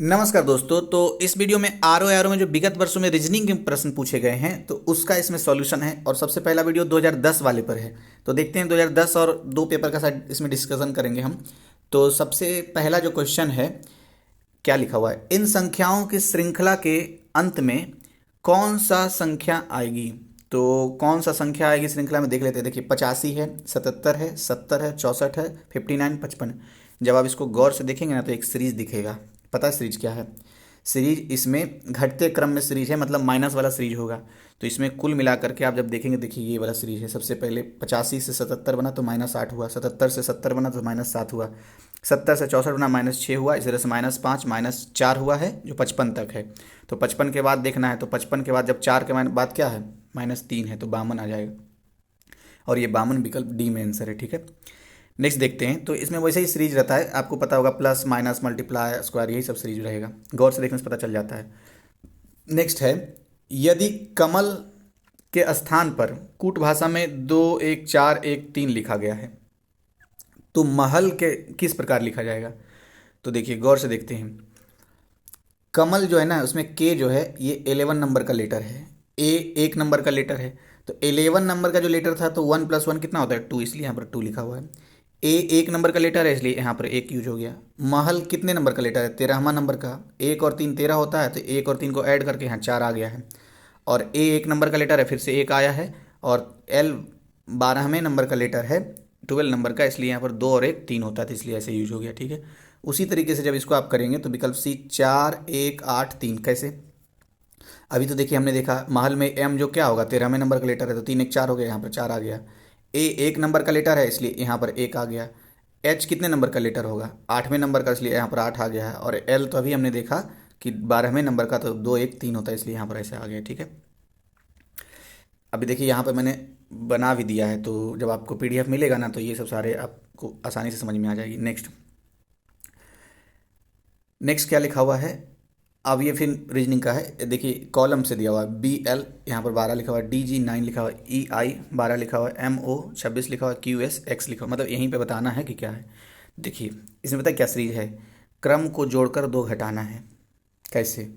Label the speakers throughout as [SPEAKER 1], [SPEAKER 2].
[SPEAKER 1] नमस्कार दोस्तों। तो इस वीडियो में आर ओ एरो में जो विगत वर्षों में रीजनिंग के प्रश्न पूछे गए हैं तो उसका इसमें सॉल्यूशन है। और सबसे पहला वीडियो 2010 वाले पर है। तो देखते हैं 2010 और दो पेपर का साथ इसमें डिस्कशन करेंगे हम। तो सबसे पहला जो क्वेश्चन है, क्या लिखा हुआ है, इन संख्याओं की श्रृंखला के अंत में कौन सा संख्या आएगी। तो कौन सा संख्या आएगी श्रृंखला में देख लेते हैं। देखिए 85 है, 77 है, 70 है, 64 है, 59, 55। जब आप इसको गौर से देखेंगे ना तो एक सीरीज दिखेगा। पता है सीरीज क्या है? सीरीज इसमें घटते क्रम में सीरीज है, मतलब माइनस वाला सीरीज होगा। तो इसमें कुल मिलाकर के आप जब देखेंगे, देखिए ये वाला सीरीज है। सबसे पहले 85 से 77 बना तो -8 हुआ, 77 से 70 बना तो -7 हुआ, 70 से 64 बना -6 हुआ, इस तरह से -5 -4 हुआ है जो 55 तक है। तो 55 के बाद देखना है, तो 55 के बाद जब 4 के बाद क्या है, -3 है, तो 52 आ जाएगा। और ये 52 विकल्प डी में आंसर है। ठीक है, नेक्स्ट देखते हैं। तो इसमें वैसे ही सीरीज रहता है, आपको पता होगा, प्लस माइनस मल्टीप्लाई स्क्वायर, यही सब सीरीज रहेगा। गौर से देखने से पता चल जाता है। नेक्स्ट है, यदि कमल के स्थान पर कूट भाषा में 2 1 4 1 3 लिखा गया है तो महल के किस प्रकार लिखा जाएगा। तो देखिए गौर से देखते हैं। कमल जो है ना, उसमें के जो है ये 11 नंबर का लेटर है, ए 1 नंबर का लेटर है। तो 11 नंबर का जो लेटर था तो 1 + 1 कितना होता है, 2, इसलिए यहाँ पर 2 लिखा हुआ है। ए 1 नंबर का लेटर है, इसलिए यहाँ पर 1 यूज हो गया। महल कितने नंबर का लेटर है, 13वां नंबर का। 1 और 3 13 होता है, तो 1 और 3 को ऐड करके यहाँ 4 आ गया है। और ए 1 नंबर का लेटर है, फिर से 1 आया है। और एल 12वें नंबर का लेटर है, 12 नंबर का, इसलिए यहाँ पर 2 और 1 3 होता है, तो इसलिए ऐसे यूज हो गया। ठीक है, उसी तरीके से जब इसको आप करेंगे तो विकल्प सी 4 1 8 3 कैसे। अभी तो देखिए हमने देखा महल में एम जो क्या होगा, 13वें नंबर का लेटर है, तो 3 1 4 हो गया, यहाँ पर 4 आ गया। ए 1 नंबर का लेटर है, इसलिए यहाँ पर 1 आ गया। एच कितने नंबर का लेटर होगा, 8वें नंबर का, इसलिए यहाँ पर 8 आ गया है। और एल तो अभी हमने देखा कि 12वें नंबर का, तो 2 1 3 होता है, इसलिए यहाँ पर ऐसे आ गया। ठीक है, अभी देखिए यहाँ पर मैंने बना भी दिया है, तो जब आपको पीडीएफ मिलेगा ना तो ये सब सारे आपको आसानी से समझ में आ जाएगी। नेक्स्ट नेक्स्ट क्या लिखा हुआ है, अब ये फिर रीजनिंग का है। देखिए कॉलम से दिया हुआ है, बी एल यहाँ पर 12 लिखा हुआ है, डी जी 9 लिखा हुआ है, ई आई 12 लिखा हुआ है, एम ओ 26 लिखा हुआ है, क्यू एस एक्स लिखा हुआ है। मतलब यहीं पे बताना है कि क्या है। देखिए इसमें पता है क्या सीरीज है, क्रम को जोड़कर 2 घटाना है। कैसे,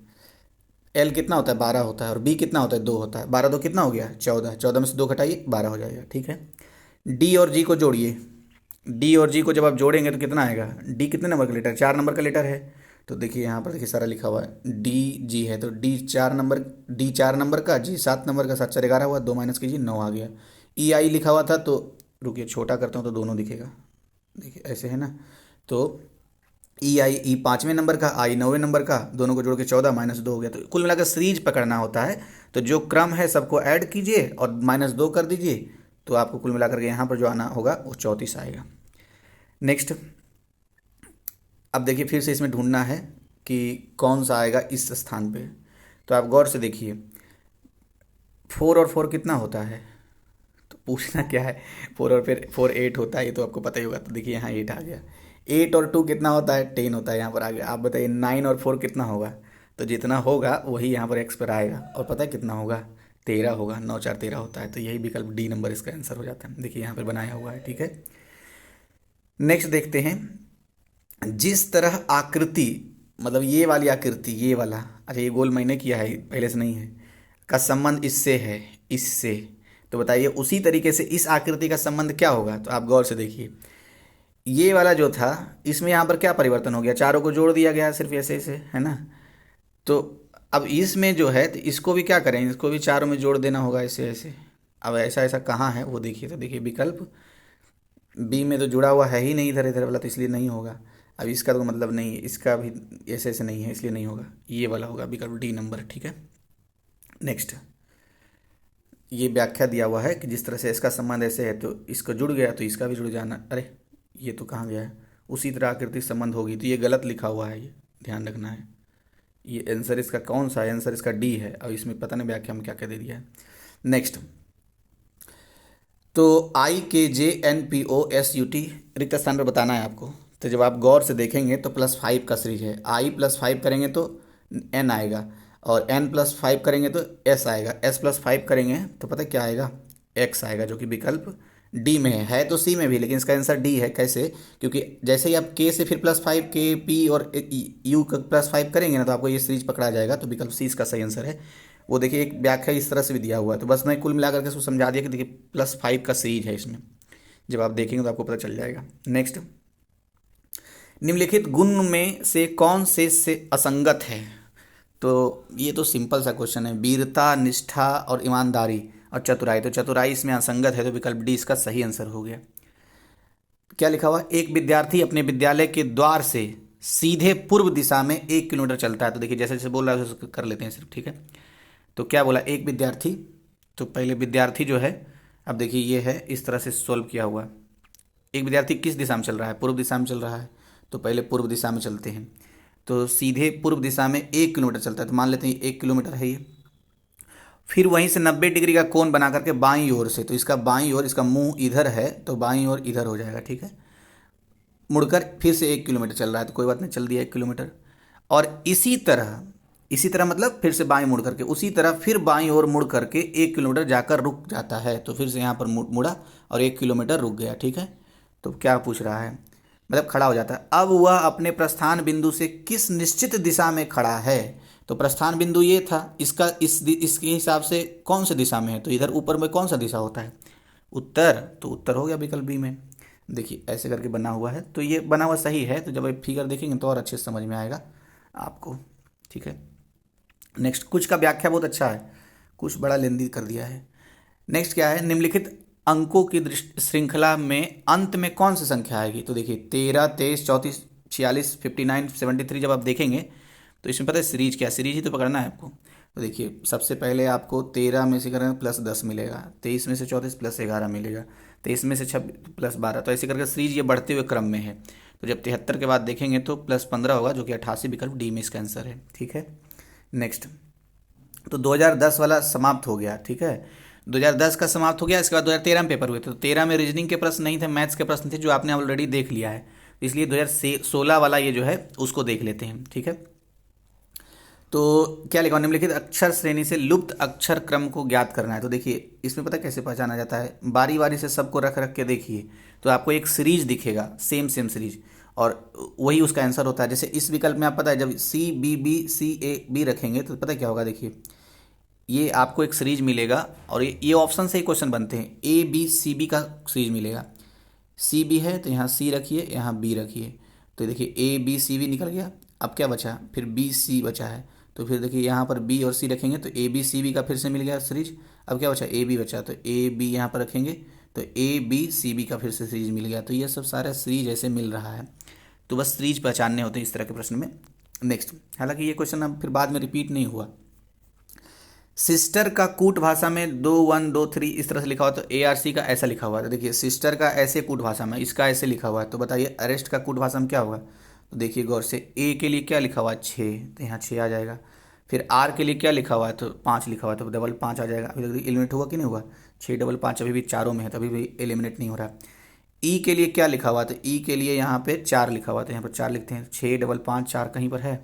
[SPEAKER 1] एल कितना होता है, 12 होता है, और बी कितना होता है, 2 होता है। 12 2 कितना हो गया, 14, 14 में से 2 घटाइए, 12 हो जाएगा। ठीक है, डी और जी को जोड़िए। डी और जी को जब आप जोड़ेंगे तो कितना आएगा, डी कितने नंबर का लेटर है, 4 नंबर का लेटर है। तो देखिए यहाँ पर देखिए सारा लिखा हुआ है, डी जी है, तो डी 4 नंबर, डी 4 नंबर का, जी 7 नंबर का, 7 4 11 हुआ, 2 माइनस कीजिए, 9 आ गया। ई आई लिखा हुआ था, तो रुकिए छोटा करता हूँ तो दोनों दिखेगा। देखिए ऐसे है ना, तो ई आई, ई 5वें नंबर का, आई 9वें नंबर का, दोनों को जोड़ के 14 -2 हो गया। तो कुल मिलाकर सीरीज पकड़ना होता है। तो जो क्रम है सबको ऐड कीजिए और -2 कर दीजिए, तो आपको कुल मिलाकर के यहाँ पर जो आना होगा वो 34 आएगा। नेक्स्ट, अब देखिए फिर से इसमें ढूंढना है कि कौन सा आएगा इस स्थान पे। तो आप गौर से देखिए, 4 और 4 कितना होता है, तो पूछना क्या है, 4 और फिर 4 8 होता है, ये तो आपको पता ही होगा। तो देखिए यहाँ 8 आ गया। 8 और 2 कितना होता है, 10 होता है, यहाँ पर आ गया। आप बताइए 9 और 4 कितना होगा, तो जितना होगा वही यहाँ पर एक्स पर आएगा। और पता है कितना होगा, 13 होगा। 9 4 13 होता है, तो यही विकल्प डी नंबर इसका आंसर हो जाता है। देखिए यहाँ पर बनाया हुआ है। ठीक है, नेक्स्ट देखते हैं। जिस तरह आकृति, मतलब ये वाली आकृति, ये वाला, अच्छा ये गोल मैंने किया है पहले से नहीं है, का संबंध इससे है, इससे। तो बताइए उसी तरीके से इस आकृति का संबंध क्या होगा। तो आप गौर से देखिए, ये वाला जो था इसमें यहाँ पर क्या परिवर्तन हो गया, चारों को जोड़ दिया गया सिर्फ ऐसे ऐसे, है ना। तो अब इसमें जो है तो इसको भी क्या करें, इसको भी चारों में जोड़ देना होगा ऐसे ऐसे। अब ऐसा ऐसा कहाँ है वो देखिए, तो देखिए विकल्प बी में तो जुड़ा हुआ है ही नहीं इधर इधर वाला, तो इसलिए नहीं होगा। अब इसका तो मतलब नहीं है, इसका भी ऐसे ऐसे नहीं है, इसलिए नहीं होगा, ये वाला होगा विकल्प डी नंबर। ठीक है, नेक्स्ट, ये व्याख्या दिया हुआ है कि जिस तरह से इसका संबंध ऐसे है तो इसको जुड़ गया तो इसका भी जुड़ जाना। अरे ये तो कहाँ गया है, उसी तरह आकृति संबंध होगी, तो ये गलत लिखा हुआ है, ये ध्यान रखना है। ये आंसर इसका कौन सा है, आंसर इसका डी है। अब इसमें पता नहीं व्याख्या में क्या क्या दे दिया है। नेक्स्ट, तो I K J N P O S U T रिक्त स्थान पर बताना है आपको। तो जब आप गौर से देखेंगे तो +5 का सीरीज है, आई +5 करेंगे तो एन आएगा, और एन +5 करेंगे तो एस आएगा, एस +5 करेंगे तो पता है क्या आएगा, एक्स आएगा, जो कि विकल्प डी में है तो सी में भी, लेकिन इसका आंसर डी है। कैसे? क्योंकि जैसे ही आप के से फिर +5 के पी और यू का +5 करेंगे ना तो आपको ये सीरीज पकड़ा जाएगा। तो विकल्प सी इसका सही आंसर है। वो देखिए एक व्याख्या इस तरह से भी दिया हुआ है, तो बस मैं कुल मिलाकर के उसको समझा दिया कि देखिए +5 का सीरीज है इसमें। जब आप देखेंगे तो आपको पता चल जाएगा। नेक्स्ट, निम्नलिखित गुण में से कौन से असंगत है? तो ये तो सिंपल सा क्वेश्चन है, वीरता, निष्ठा और ईमानदारी और चतुराई। तो चतुराई इसमें असंगत है, तो विकल्प डी इसका सही आंसर हो गया। क्या लिखा हुआ? एक विद्यार्थी अपने विद्यालय के द्वार से सीधे पूर्व दिशा में 1 किलोमीटर चलता है। तो देखिए जैसे जैसे बोल रहा है उसको कर लेते हैं सिर्फ, ठीक है। तो क्या बोला? एक विद्यार्थी, तो पहले विद्यार्थी जो है, अब देखिए ये है इस तरह से सोल्व किया हुआ। एक विद्यार्थी किस दिशा में चल रहा है? पूर्व दिशा में चल रहा है, तो पहले पूर्व दिशा में चलते हैं। तो सीधे पूर्व दिशा में 1 किलोमीटर चलता है, तो मान लेते हैं 1 किलोमीटर है ये। फिर वहीं से 90 डिग्री का कोण बना करके बाईं ओर से, तो इसका बाईं ओर, इसका मुंह इधर है तो बाईं ओर इधर हो जाएगा, ठीक है। मुड़कर फिर से 1 किलोमीटर चल रहा है, तो कोई बात नहीं, चल दिया 1 किलोमीटर। और इसी तरह मतलब फिर से बाईं मुड़ करके, उसी तरह फिर बाईं ओर मुड़ करके 1 किलोमीटर जाकर रुक जाता है। तो फिर से यहाँ पर मुड़ा और 1 किलोमीटर रुक गया, ठीक है। तो क्या पूछ रहा है? मतलब खड़ा हो जाता है। अब वह अपने प्रस्थान बिंदु से किस निश्चित दिशा में खड़ा है? तो प्रस्थान बिंदु ये था, इसका इसके हिसाब से कौन सी दिशा में है? तो इधर ऊपर में कौन सा दिशा होता है? उत्तर। तो उत्तर हो गया विकल्प बी में। देखिए ऐसे करके बना हुआ है, तो ये बना हुआ सही है। तो जब आप फिगर देखेंगे तो और अच्छे से समझ में आएगा आपको, ठीक है। नेक्स्ट, कुछ का व्याख्या बहुत अच्छा है, कुछ बड़ा लेंदी कर दिया है। नेक्स्ट क्या है? निम्नलिखित अंकों की दृष्टि श्रृंखला में अंत में कौन सी संख्या आएगी? तो देखिए 13, 23, 34, 46, 59, 73 जब आप देखेंगे तो इसमें पता है सीरीज क्या? सीरीज ही तो पकड़ना है आपको। तो देखिए सबसे पहले आपको 13 में से करेंगे +10 मिलेगा, 23 में से 34 +11 मिलेगा, 23 में से 26 +12। तो ऐसे करके सीरीज ये बढ़ते हुए क्रम में है। तो जब 73 के बाद देखेंगे तो +15 होगा, जो कि 88, विकल्प डी में इसका आंसर है, ठीक है। नेक्स्ट, तो 2010 वाला समाप्त हो गया, ठीक है। 2010 का समाप्त हो गया। इसके बाद 2013 में पेपर हुए थे, तो 13 में रीजनिंग के प्रश्न नहीं थे, मैथ्स के प्रश्न थे, जो आपने ऑलरेडी देख लिया है। तो इसलिए 2016 वाला ये जो है उसको देख लेते हैं, ठीक है। तो क्या लिखा? निम्नलिखित अक्षर श्रेणी से लुप्त अक्षर क्रम को ज्ञात करना है। तो देखिए इसमें पता कैसे पहचाना जाता है? बारी बारी से सबको रख रख के देखिए, तो आपको एक सीरीज दिखेगा, सेम सेम सीरीज, और वही उसका आंसर होता है। जैसे इस विकल्प में आप पता है जब CBB CAB रखेंगे तो पता क्या होगा? देखिए ये आपको एक सीरीज मिलेगा, और ये ऑप्शन से ही क्वेश्चन बनते हैं। ABCB का सीरीज मिलेगा। CB है तो यहाँ C रखिए, यहाँ B रखिए। तो देखिए ABCB निकल गया। अब क्या बचा? फिर BC बचा है। तो फिर देखिए यहाँ पर B और C रखेंगे तो ABCB का फिर से मिल गया सीरीज। अब क्या बचा? AB बचा, तो AB यहाँ पर रखेंगे तो ABCB का फिर से सीरीज मिल गया। तो ये सब सारा सीरीज ऐसे मिल रहा है। तो बस सीरीज पहचानने होते हैं इस तरह के प्रश्न में। नेक्स्ट, हालांकि ये क्वेश्चन अब फिर बाद में रिपीट नहीं हुआ। सिस्टर का कूट भाषा में 2 1 2 3 इस तरह से लिखा हुआ, तो ARC का ऐसा लिखा हुआ है। तो देखिए सिस्टर का ऐसे कूट भाषा में, इसका ऐसे लिखा हुआ है। तो बताइए अरेस्ट का कूट भाषा में क्या होगा? तो देखिए गौर से, A के लिए क्या लिखा हुआ है? 6, तो यहाँ 6 आ जाएगा। फिर R के लिए क्या लिखा हुआ है? तो 5 लिखा हुआ है, तो डबल 5 आ जाएगा। अभी तक एलिमिनेट हुआ कि नहीं हुआ? 6 डबल 5 अभी भी चारों में है, तो अभी भी एलिमिनेट नहीं हो रहा। E के लिए क्या लिखा हुआ है? तो E के लिए यहाँ पे 4 लिखा हुआ है, तो यहाँ पर 4 लिखते हैं। 6 डबल 5 4 कहीं पर है?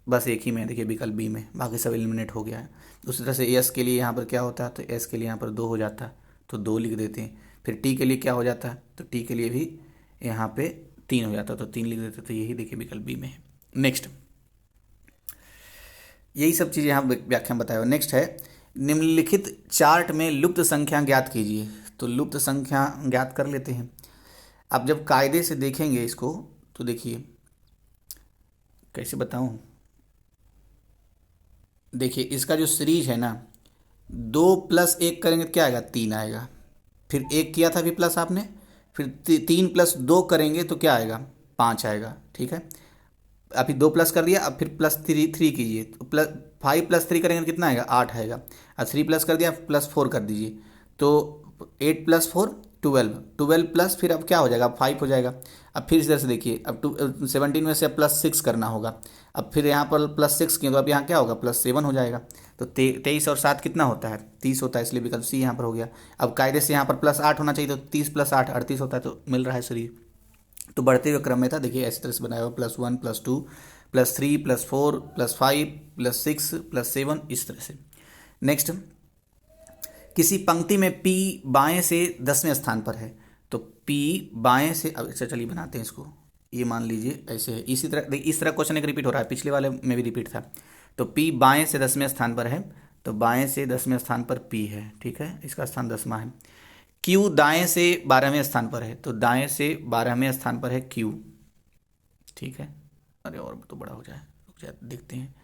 [SPEAKER 1] बस एक ही में, देखिए विकल्प बी में, बाकी सब एलिमिनेट हो गया है। उसी तरह से एस के लिए यहाँ पर क्या होता है? तो एस के लिए यहाँ पर 2 हो जाता है, तो 2 लिख देते हैं। फिर टी के लिए क्या हो जाता है? तो टी के लिए भी यहाँ पे 3 हो जाता है, तो 3 लिख देते हैं। तो यही देखिए विकल्प बी में है। नेक्स्ट, यही सब चीज़ें यहाँ व्याख्या में बताया हुआ। नेक्स्ट है, निम्नलिखित चार्ट में लुप्त संख्या ज्ञात कीजिए। तो लुप्त संख्या ज्ञात कर लेते हैं। आप जब कायदे से देखेंगे इसको तो देखिए कैसे बताऊँ। देखिए इसका जो सीरीज है ना, 2 + 1 करेंगे तो क्या आएगा? 3 आएगा। फिर 1 किया था अभी प्लस आपने, फिर 3 + 2 करेंगे तो क्या आएगा? 5 आएगा, ठीक है। अभी 2 प्लस कर दिया, अब फिर +3 कीजिए, तो +5 + 3 करेंगे तो कितना आएगा? 8 आएगा। अब 3 प्लस कर दिया, +4 कर दीजिए, तो 8 + 4 12, 12 प्लस फिर अब क्या हो जाएगा? 5 हो जाएगा। अब फिर इधर से देखिए, अब 17 में से +6 करना होगा। अब फिर यहाँ पर +6 किए तो अब यहाँ क्या होगा? +7 हो जाएगा। तो 23 और 7 कितना होता है? 30 होता है, इसलिए विकल्प सी यहाँ पर हो गया। अब कायदे से यहाँ पर +8 होना चाहिए, तो 30 + 8 38 होता है, तो मिल रहा है शरीर। तो बढ़ते हुए क्रम में था, देखिए ऐसी तरह से बनाया हुआ, +1 +2 +3 +4 +5 +6 +7 इस तरह से। नेक्स्ट, किसी पंक्ति में P बाएं से 10वें स्थान पर है, तो P बाएं से, अब अच्छा चलिए बनाते हैं इसको, ये मान लीजिए ऐसे है, इसी तरह देखिए, इस तरह क्वेश्चन एक रिपीट हो रहा है, पिछले वाले में भी रिपीट था। तो P बाएं से 10वें स्थान पर है, तो बाएं से 10वें स्थान पर P है, ठीक है, इसका स्थान 10वां है। Q दाएं से 12वें स्थान पर है, तो दाएं से 12वें स्थान पर है Q, ठीक है। अरे और तो बड़ा हो जाए, रुक जाए देखते हैं।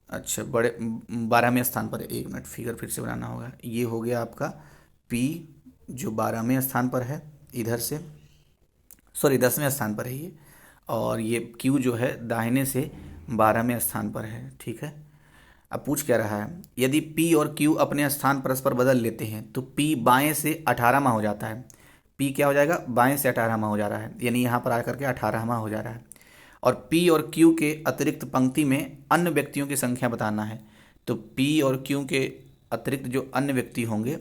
[SPEAKER 1] अच्छा, बड़े 12वें स्थान पर है, 1 मिनट, फिगर फिर से बनाना होगा। ये हो गया आपका P जो 12वें स्थान पर है इधर से, सॉरी 10वें स्थान पर है ये, और ये Q जो है दाहिने से 12वें स्थान पर है, ठीक है। अब पूछ क्या रहा है, यदि P और Q अपने स्थान परस्पर बदल लेते हैं तो P बाएं से 18वां हो जाता है। P क्या हो जाएगा, बाएं से 18वां हो जा रहा है, यानी यहाँ पर आकर के 18वां हो जा रहा है। और P और Q के अतिरिक्त पंक्ति में अन्य व्यक्तियों की संख्या बताना है। तो P और Q के अतिरिक्त जो अन्य व्यक्ति होंगे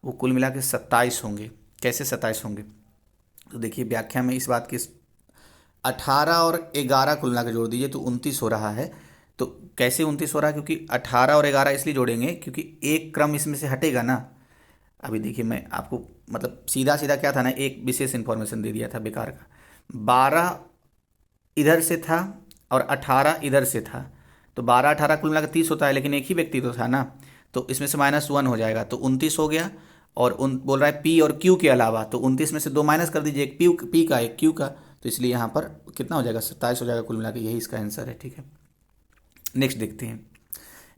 [SPEAKER 1] वो कुल मिला के 27 होंगे। कैसे 27 होंगे, तो देखिए व्याख्या में इस बात की, 18 और 11 कुल मिला के जोड़ दीजिए तो 29 हो रहा है। तो कैसे 29 हो रहा है, क्योंकि 18 और 11 इसलिए जोड़ेंगे क्योंकि एक क्रम इसमें से हटेगा ना। अभी देखिए मैं आपको मतलब सीधा सीधा क्या था ना, एक विशेष इन्फॉर्मेशन दे दिया था बेकार का। 12 इधर से था और 18 इधर से था, तो 12 18 कुल मिलाकर 30 होता है, लेकिन एक ही व्यक्ति तो था ना, तो इसमें से -1 हो जाएगा, तो 29 हो गया। और उन बोल रहा है P और Q के अलावा, तो 29 में से 2 माइनस कर दीजिए, एक P का एक Q का, तो इसलिए यहाँ पर कितना हो जाएगा, 27 हो जाएगा कुल मिलाकर, यही इसका आंसर है, ठीक है। नेक्स्ट देखते हैं,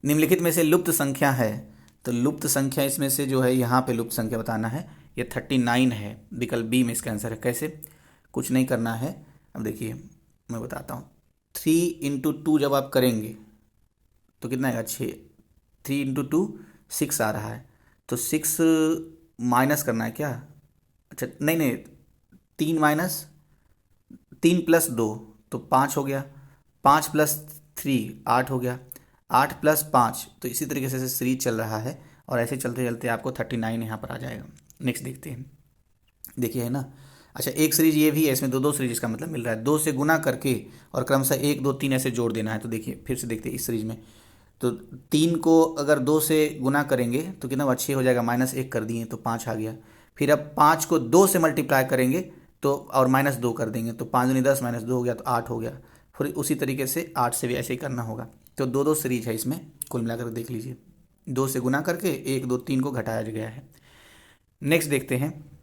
[SPEAKER 1] निम्नलिखित में से लुप्त संख्या है, तो लुप्त संख्या इसमें से जो है यहाँ पे लुप्त संख्या बताना है, ये 39 है, विकल्प बी में इसका आंसर है। कैसे, कुछ नहीं करना है, अब देखिए मैं बताता हूँ। 3 × 2 जब आप करेंगे तो कितना आएगा, 6, 3 × 2 6 आ रहा है, तो 6 माइनस करना है क्या, अच्छा नहीं नहीं, 3 माइनस 3 + 2 तो 5 हो गया, 5 + 3 8 हो गया, 8 + 5, तो इसी तरीके से सीरीज चल रहा है, और ऐसे चलते चलते आपको 39 यहाँ पर आ जाएगा। नेक्स्ट देखते हैं, देखिए है ना। अच्छा, एक सीरीज ये भी है, इसमें दो दो सीरीज का मतलब मिल रहा है, 2 से गुना करके और क्रमशः 1 2 3 ऐसे जोड़ देना है। तो देखिए फिर से देखते हैं इस सीरीज में, तो 3 को अगर 2 से गुना करेंगे तो कितना 6 हो जाएगा, -1 कर दिए तो 5 आ गया। फिर अब 5 को 2 से मल्टीप्लाई करेंगे तो और -2 कर देंगे, तो 5 दूनी 10 -2 हो गया तो 8 हो गया। फिर उसी तरीके से 8 से भी ऐसे ही करना होगा। तो दो दो सीरीज है इसमें, कुल मिलाकर देख लीजिए, 2 से गुना करके 1 2 3 को घटाया गया है। नेक्स्ट देखते हैं,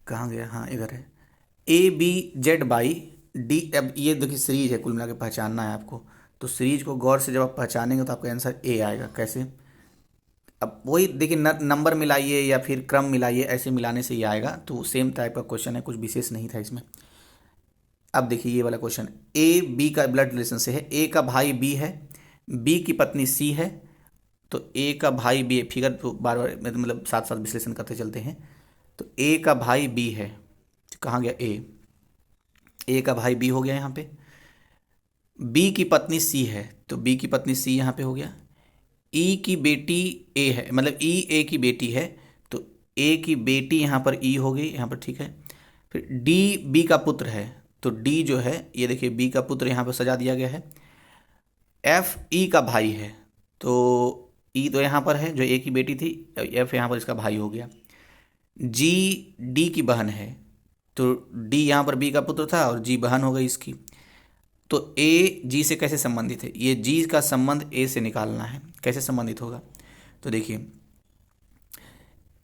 [SPEAKER 1] कहाँ गया, हाँ इधर है, ABZ/D। अब ये देखिए सीरीज है, कुल मिला के पहचानना है आपको, तो सीरीज को गौर से जब आप पहचानेंगे तो आपका आंसर A आएगा। कैसे, अब वही देखिए, नंबर मिलाइए या फिर क्रम मिलाइए, ऐसे मिलाने से ही आएगा, तो सेम टाइप का क्वेश्चन है, कुछ विशेष नहीं था इसमें। अब देखिए ये वाला क्वेश्चन, A B का ब्लड रिलेशन से है, A का भाई B है, B की पत्नी C है, तो A का भाई B, फिगर तो बार बार मतलब साथ साथ विश्लेषण करते चलते हैं। तो A का भाई B है, कहाँ गया A का भाई B हो गया यहाँ पे, B की पत्नी C है, तो B की पत्नी C यहाँ पे हो गया, E की बेटी A है, मतलब E A की बेटी है, तो A की बेटी यहाँ पर E हो गई यहाँ पर, ठीक है। फिर D B का पुत्र है, तो D जो है ये देखिए B का पुत्र यहाँ पर सजा दिया गया है। F E का भाई है, तो E तो यहाँ पर है जो A की बेटी थी, F यहाँ पर इसका भाई हो गया। G D की बहन है, तो D यहाँ पर B का पुत्र था और G बहन हो गई इसकी। तो A G से कैसे संबंधित है, ये G का संबंध A से निकालना है, कैसे संबंधित होगा। तो देखिए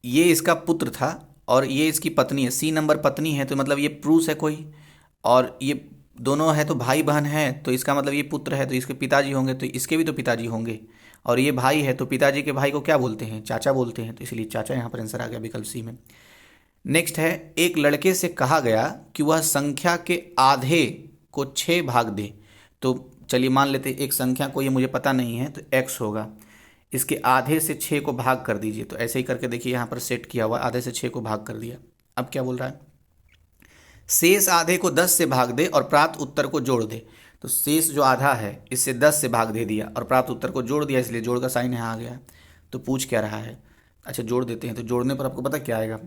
[SPEAKER 1] ये इसका पुत्र था और ये इसकी पत्नी है, C नंबर पत्नी है, तो मतलब ये पुरुष है कोई, और ये दोनों है तो भाई बहन है, तो इसका मतलब ये पुत्र है तो इसके पिताजी होंगे, तो इसके भी तो पिताजी होंगे, और ये भाई है तो पिताजी के भाई को क्या बोलते हैं, चाचा बोलते हैं, तो इसलिए चाचा यहाँ पर आंसर आ गया विकल्प सी में। नेक्स्ट है, एक लड़के से कहा गया कि वह संख्या के आधे को 6 भाग दे। तो चलिए मान लेते एक संख्या को, ये मुझे पता नहीं है, तो x होगा, इसके आधे से 6 को भाग कर दीजिए। तो ऐसे ही करके देखिए यहाँ पर सेट किया हुआ, आधे से 6 को भाग कर दिया। अब क्या बोल रहा है, शेष आधे को 10 से भाग दे और प्राप्त उत्तर को जोड़ दे। तो शेष जो आधा है इससे 10 से भाग दे दिया और प्राप्त उत्तर को जोड़ दिया, इसलिए जोड़ का साइन यहाँ आ गया। तो पूछ क्या रहा है, अच्छा जोड़ देते हैं, तो जोड़ने पर आपको पता क्या आएगा,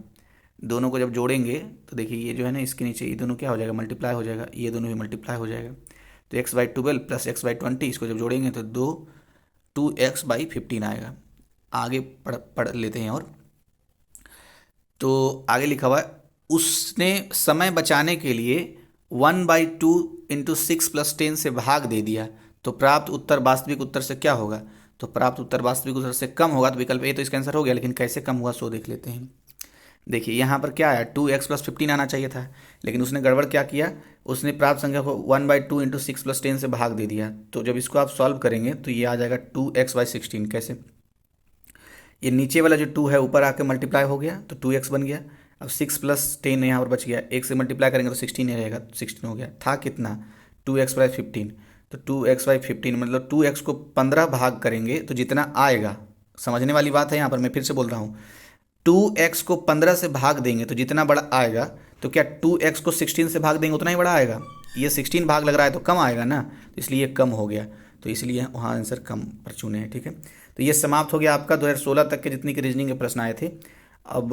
[SPEAKER 1] दोनों को जब जोड़ेंगे तो देखिए ये जो है ना इसके नीचे ये दोनों क्या हो जाएगा, मल्टीप्लाई हो जाएगा, ये दोनों भी मल्टीप्लाई हो जाएगा। तो x/12 + x/20 इसको जब जोड़ेंगे तो 2x/15 आएगा। आगे पढ़ पढ़ लेते हैं। और तो आगे लिखा हुआ है, उसने समय बचाने के लिए 1/2 × 6 + 10 से भाग दे दिया, तो प्राप्त उत्तर वास्तविक उत्तर से क्या होगा? तो प्राप्त उत्तर वास्तविक उत्तर से कम होगा। तो विकल्प ए तो इसका आंसर हो गया, लेकिन कैसे कम हुआ सो देख लेते हैं। देखिए यहाँ पर क्या आया, 2x + 15 आना चाहिए था, लेकिन उसने गड़बड़ क्या किया, उसने प्राप्त संख्या को 1/2 × 6 + 10 से भाग दे दिया। तो जब इसको आप सॉल्व करेंगे तो ये आ जाएगा 2x/16। कैसे? ये नीचे वाला जो 2 है ऊपर आके मल्टीप्लाई हो गया तो 2x बन गया। अब 6 + 10 यहाँ पर बच गया, एक से मल्टीप्लाई करेंगे तो 16 ही रहेगा, 16 हो गया। था कितना? 2x/15। तो 2x/15 मतलब 2x को 15 भाग करेंगे तो जितना आएगा, समझने वाली बात है यहाँ पर, मैं फिर से बोल रहा हूँ, 2x को 15 से भाग देंगे तो जितना बड़ा आएगा, तो क्या 2x को 16 से भाग देंगे उतना ही बड़ा आएगा? ये 16 भाग लग रहा है तो कम आएगा ना, तो इसलिए कम हो गया। तो इसलिए वहाँ आंसर कम पर चुने हैं। ठीक है, तो ये समाप्त हो गया आपका 2016 तक के जितनी की रीजनिंग के प्रश्न आए थे। अब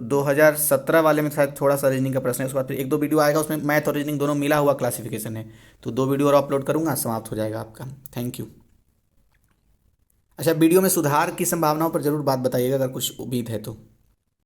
[SPEAKER 1] 2017 वाले में शायद थोड़ा सा रीजनिंग का प्रश्न है, उसके बाद फिर 1-2 वीडियो आएगा, उसमें मैथ और रीजनिंग दोनों मिला हुआ क्लासिफिकेशन है। तो 2 वीडियो और अपलोड करूँगा, समाप्त हो जाएगा आपका। Thank you. अच्छा, वीडियो में सुधार की संभावनाओं पर जरूर बात बताइएगा अगर कुछ उम्मीद है तो।